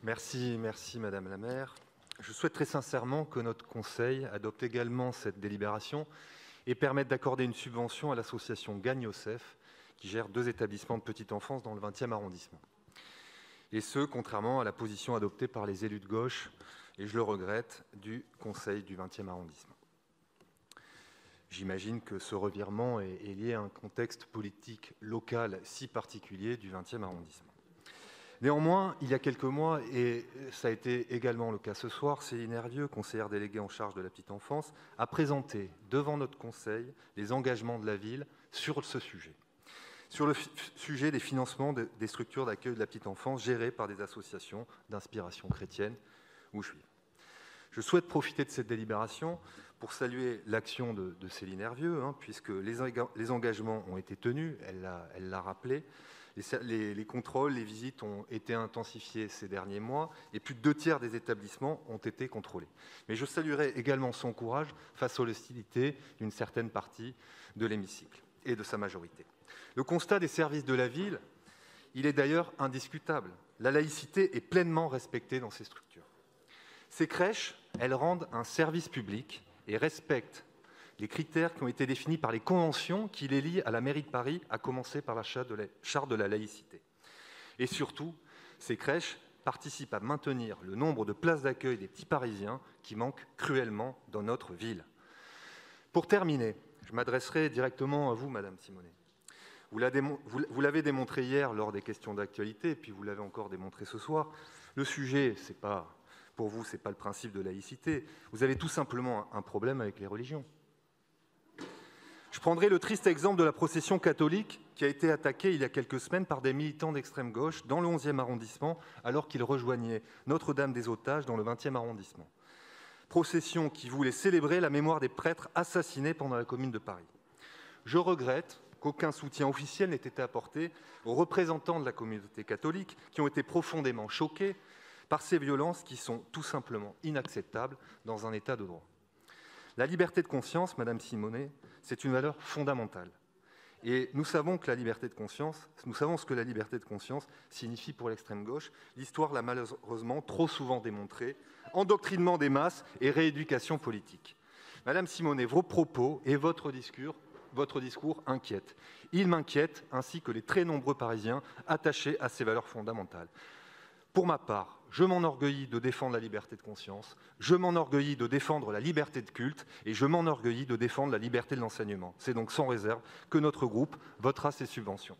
Merci Madame la maire. Je souhaite très sincèrement que notre Conseil adopte également cette délibération et permette d'accorder une subvention à l'association Gagne Youssef, qui gère 2 établissements de petite enfance dans le 20e arrondissement. Et ce, contrairement à la position adoptée par les élus de gauche, et je le regrette, du Conseil du 20e arrondissement. J'imagine que ce revirement est lié à un contexte politique local si particulier du 20e arrondissement. Néanmoins, il y a quelques mois, et ça a été également le cas ce soir, Céline Hervieux, conseillère déléguée en charge de la petite enfance, a présenté devant notre Conseil les engagements de la ville sur ce sujet. Sur le sujet des financements des structures d'accueil de la petite enfance gérées par des associations d'inspiration chrétienne ou juive. Je souhaite profiter de cette délibération pour saluer l'action de Céline Hervieux, puisque les engagements ont été tenus, elle l'a rappelé. Les contrôles, les visites ont été intensifiés ces derniers mois et plus de 2/3 des établissements ont été contrôlés. Mais je saluerai également son courage face aux hostilités d'une certaine partie de l'hémicycle et de sa majorité. Le constat des services de la ville, il est d'ailleurs indiscutable. La laïcité est pleinement respectée dans ces structures. Ces crèches, elles rendent un service public et respectent les critères qui ont été définis par les conventions qui les lient à la mairie de Paris, à commencer par la charte de la laïcité. Et surtout, ces crèches participent à maintenir le nombre de places d'accueil des petits Parisiens qui manquent cruellement dans notre ville. Pour terminer, je m'adresserai directement à vous, Madame Simonet. Vous l'avez démontré hier lors des questions d'actualité, et puis vous l'avez encore démontré ce soir. Le sujet, pour vous, ce n'est pas le principe de laïcité. Vous avez tout simplement un problème avec les religions. Je prendrai le triste exemple de la procession catholique qui a été attaquée il y a quelques semaines par des militants d'extrême gauche dans le 11e arrondissement alors qu'ils rejoignaient Notre-Dame des Otages dans le 20e arrondissement. Procession qui voulait célébrer la mémoire des prêtres assassinés pendant la Commune de Paris. Je regrette qu'aucun soutien officiel n'ait été apporté aux représentants de la communauté catholique qui ont été profondément choqués par ces violences qui sont tout simplement inacceptables dans un état de droit. La liberté de conscience, Madame Simonet, c'est une valeur fondamentale. Et nous savons ce que la liberté de conscience signifie pour l'extrême gauche. L'histoire l'a malheureusement trop souvent démontré. Endoctrinement des masses et rééducation politique. Madame Simonet, vos propos et votre discours inquiètent. Ils m'inquiètent, ainsi que les très nombreux Parisiens attachés à ces valeurs fondamentales. Pour ma part, je m'enorgueillis de défendre la liberté de conscience, je m'enorgueillis de défendre la liberté de culte et je m'enorgueillis de défendre la liberté de l'enseignement. C'est donc sans réserve que notre groupe votera ces subventions.